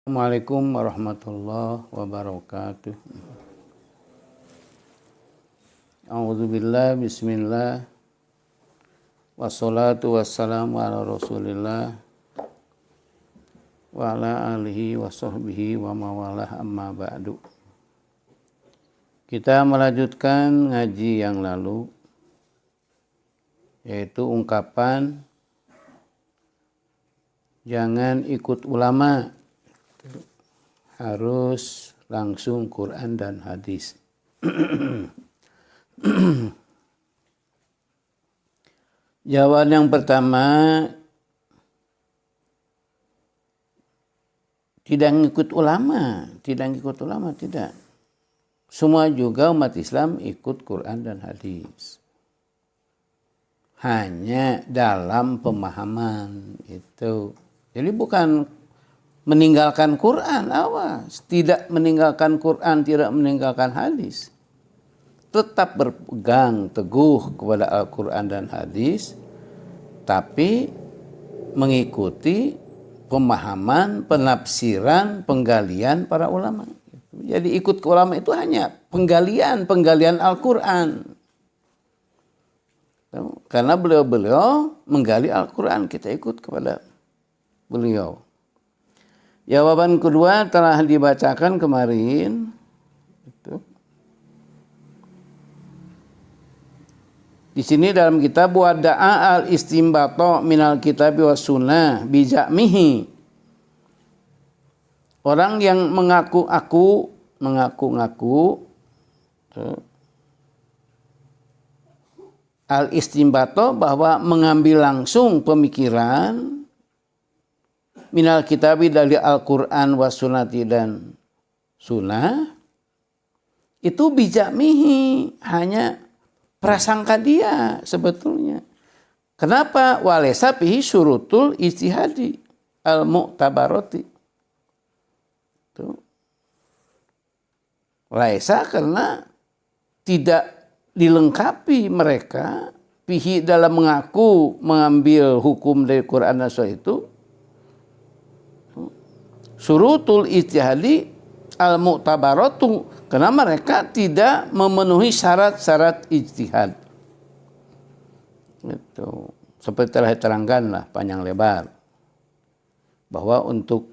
Assalamualaikum warahmatullahi wabarakatuh. A'udzubillah, bismillah, wassalatu wassalamu ala rasulillah wa ala alihi wa sahbihi wa mawalah amma ba'du. Kita melanjutkan ngaji yang lalu, yaitu ungkapan jangan ikut ulama, harus langsung Quran dan hadis. Jawaban yang pertama, tidak ikut ulama, tidak. Semua juga umat Islam ikut Quran dan hadis. Hanya dalam pemahaman itu. Jadi bukan meninggalkan Quran, awas. Tidak meninggalkan Quran, tidak meninggalkan hadis. Tetap berpegang teguh kepada Al-Quran dan hadis, tapi mengikuti pemahaman, penafsiran, penggalian para ulama. Jadi ikut ke ulama itu hanya penggalian Al-Quran. Karena beliau menggali Al-Quran, kita ikut kepada beliau. Jawaban kedua telah dibacakan kemarin. Di sini dalam kitab Wada'a al-istimbato minal kitab wa sunnah bija'mihi. Orang yang mengaku al-istimbato bahwa mengambil langsung pemikiran minal kitabi dari Al-Quran wa sunnati dan sunnah, itu bija'mihi, hanya prasangka dia sebetulnya. Kenapa? Walaysa fihi syurutul ijtihadi al-mu'tabarati. Laisa, karena tidak dilengkapi mereka fihi dalam mengambil hukum dari Quran dan Sunnah itu syurutul ijtihadi al-mu'tabaratu, karena mereka tidak memenuhi syarat-syarat ijtihad. Itu seperti telah diterangkan lah panjang lebar bahwa untuk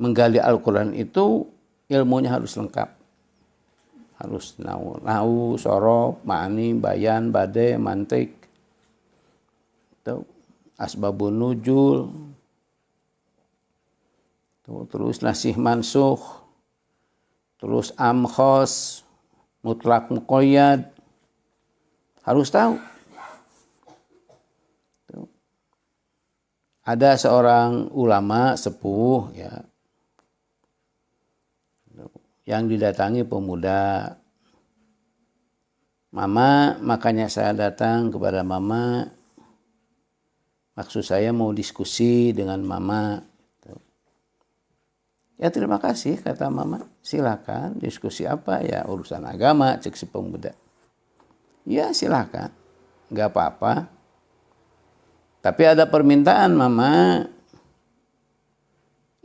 menggali Al-Quran itu ilmunya harus lengkap, harus nahu, sorof, ma'ani, bayan, bade, mantik, itu asbabun nuzul, terus nasih mansuh, terus amkhos, mutlak muqayyad, harus tahu. Ada seorang ulama sepuh ya, yang didatangi pemuda. Mama, makanya saya datang kepada mama. Maksud saya mau diskusi dengan mama. Ya terima kasih, kata mama. Silakan, diskusi apa ya, urusan agama, cek si pemuda. Ya silakan, nggak apa-apa. Tapi ada permintaan mama,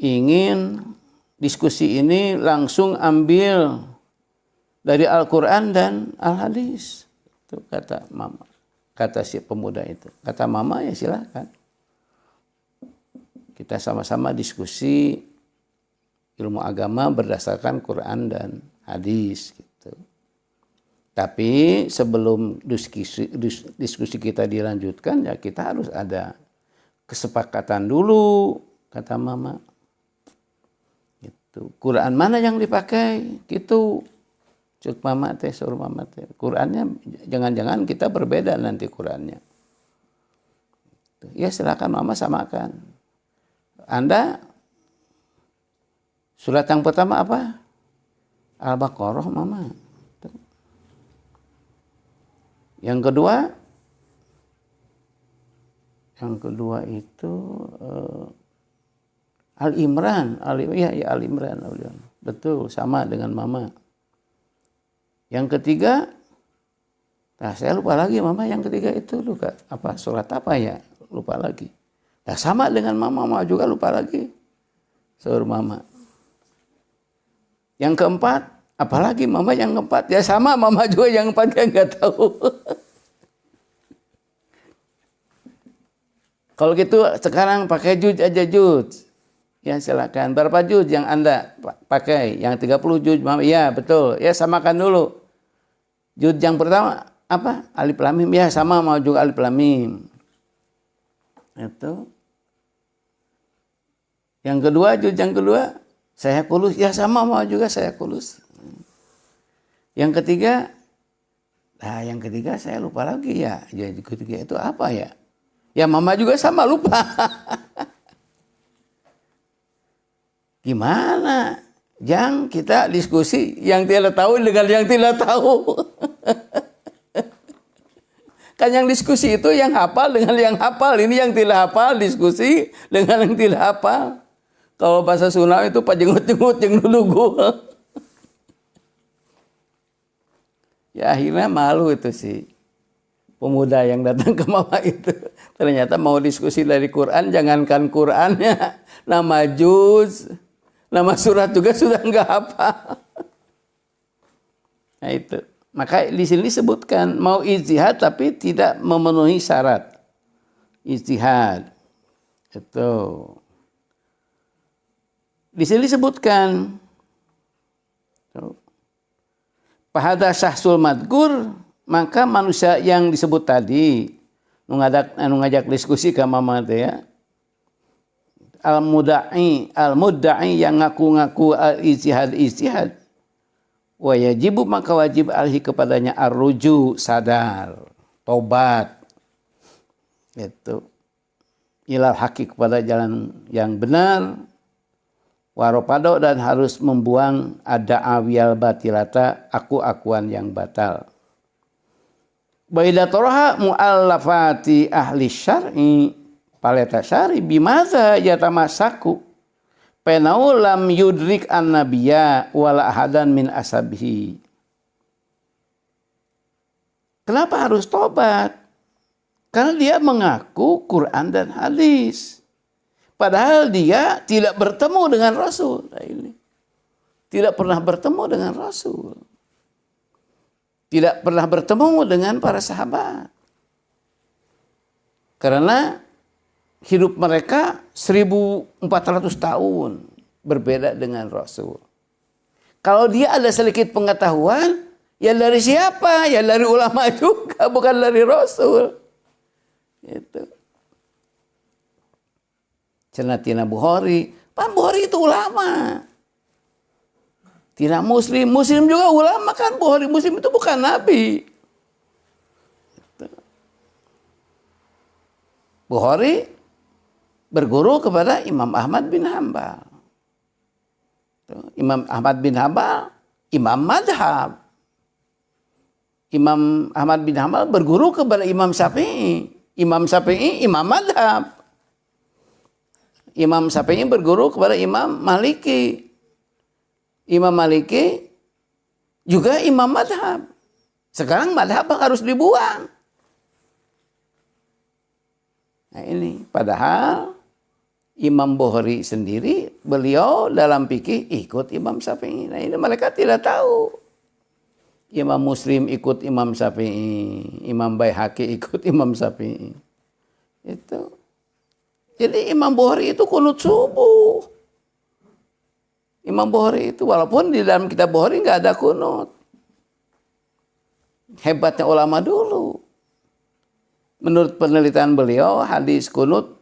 ingin diskusi ini langsung ambil dari Al-Quran dan Al-Hadis. Itu kata mama, kata si pemuda itu. Kata mama, ya silakan. Kita sama-sama diskusi ilmu agama berdasarkan Quran dan hadis gitu. Tapi sebelum diskusi kita dilanjutkan, ya kita harus ada kesepakatan dulu, kata mama. Gitu. Quran mana yang dipakai? Gitu. Cuk mama teh, suruh mama teh. Qurannya jangan-jangan kita berbeda nanti Qurannya. Ya silakan mama samakan. Anda surat yang pertama apa? Al-Baqarah mama. Yang kedua itu Al-Imran. Al-Imran. Betul, sama dengan mama. Yang ketiga, nah saya lupa lagi mama, yang ketiga itu lupa apa, surat apa ya? Lupa lagi. Nah sama dengan mama juga lupa lagi. Sahur mama. Yang keempat, apalagi mama yang keempat? Ya sama mama juga yang keempat, kan nggak tahu. Kalau gitu sekarang pakai juz aja juz. Ya silakan. Berapa juz yang Anda pakai? Yang 30 juz mama. Ya betul. Ya samakan dulu. Juz yang pertama apa? Alif lam mim. Ya sama mau juga alif lam mim. Itu. Yang kedua, juz yang kedua, saya kulus. Ya sama mau juga saya kulus. Yang ketiga, nah yang ketiga saya lupa lagi ya. Jadi ketiga itu apa ya? Ya mama juga sama lupa. Gimana? Yang kita diskusi yang tidak tahu dengan yang tidak tahu. Kan yang diskusi itu yang hafal dengan yang hafal. Ini yang tidak hafal diskusi dengan yang tidak hafal. Kalau bahasa Sunda itu pajengut-jengut yang nulugu. Ya akhirnya malu itu sih. Pemuda yang datang ke mama itu. Ternyata mau diskusi dari Quran, jangankan Qurannya. Nama juz, nama surat juga sudah enggak hafal. Nah itu. Maka di sini disebutkan mau ijtihad tapi tidak memenuhi syarat. Ijtihad. Itu. Di sini disebutkan fahadha syahsul madkur, maka manusia yang disebut tadi ngajak diskusi ke mama teh ya. Al-mudda'i yang ngaku-ngaku al-ijtihad. Wa yajibu maka wajib alhi kepadanya ar-ruju, sadar, tobat. Itu ilal haqi kepada jalan yang benar. Waropado dan harus membuang ada awiyal batilata, aku-akuan yang batal. Baidatoraha mu'allafati ahli syar'i paleta syari bimaza yatamasaku penau lam yudrik an-nabiyya wala ahadan min ashabihi. Kenapa harus tobat? Karena dia mengaku Quran dan hadis. Padahal dia tidak bertemu dengan Rasul. Nah ini. Tidak pernah bertemu dengan Rasul. Tidak pernah bertemu dengan para sahabat. Karena hidup mereka 1400 tahun berbeda dengan Rasul. Kalau dia ada sedikit pengetahuan, ya dari siapa? Ya dari ulama juga, bukan dari Rasul. Itu. Cenah Bukhari. Pak Bukhari itu ulama. Tidak Muslim. Muslim juga ulama kan. Bukhari Muslim itu bukan Nabi. Bukhari berguru kepada Imam Ahmad bin Hambal. Imam Ahmad bin Hambal, Imam Madhab. Imam Ahmad bin Hambal berguru kepada Imam Syafi'i. Imam Syafi'i, Imam Madhab. Imam Syafi'i berguru kepada Imam Maliki. Imam Maliki juga Imam Madhab. Sekarang Madhab harus dibuang. Nah ini padahal Imam Bukhari sendiri beliau dalam fikih ikut Imam Syafi'i. Nah ini mereka tidak tahu. Imam Muslim ikut Imam Syafi'i. Imam Baihaqi ikut Imam Syafi'i. Itu. Jadi Imam Bukhari itu kunut subuh. Imam Bukhari itu walaupun di dalam kitab Bukhari nggak ada kunut. Hebatnya ulama dulu. Menurut penelitian beliau hadis kunut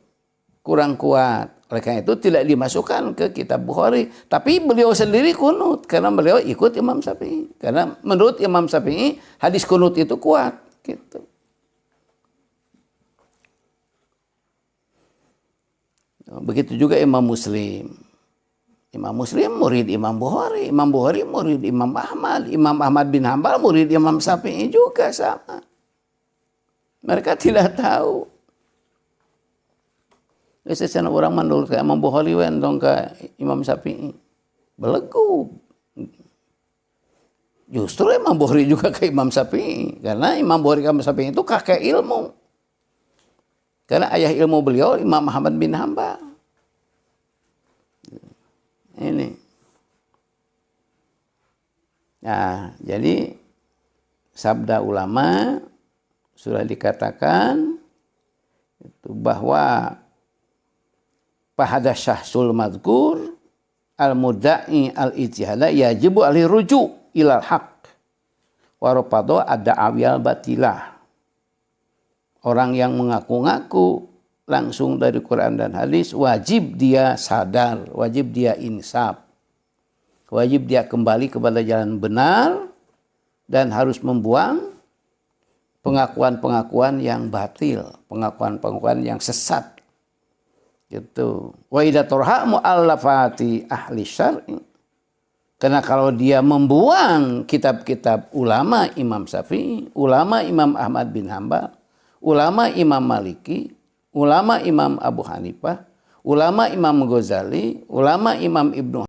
kurang kuat. Oleh karena itu tidak dimasukkan ke kitab Bukhari. Tapi beliau sendiri kunut karena beliau ikut Imam Syafi'i. Karena menurut Imam Syafi'i hadis kunut itu kuat. Gitu. Begitu juga Imam Muslim. Imam Muslim murid Imam Bukhari. Imam Bukhari murid Imam Ahmad. Imam Ahmad bin Hambal murid Imam Syafi'i juga sama. Mereka tidak tahu. Secara orang mandul ke Imam Bukhari wendong ke Imam Syafi'i. Belegu. Justru Imam Bukhari juga ke Imam Syafi'i. Karena Imam Bukhari ke Imam Syafi'i itu kakek ilmu. Karena ayah ilmu beliau Imam Ahmad bin Hambal. Nah, jadi sabda ulama sudah dikatakan itu bahwa fahada syahsul madkur al-mudda'i al-ijtihada yajibu alih ruju ilal haq warapado ada awiyal batilah. Orang yang mengaku-ngaku langsung dari Quran dan hadis wajib dia sadar, wajib dia insaf. Wajib dia kembali kepada jalan benar dan harus membuang pengakuan-pengakuan yang batil, pengakuan-pengakuan yang sesat. Gitu. Wa idza turha muallafati ahli syar'i. Karena kalau dia membuang kitab-kitab ulama Imam Syafi'i, ulama Imam Ahmad bin Hambal, ulama Imam Maliki, ulama Imam Abu Hanifah, ulama Imam Ghazali, ulama Imam Ibnu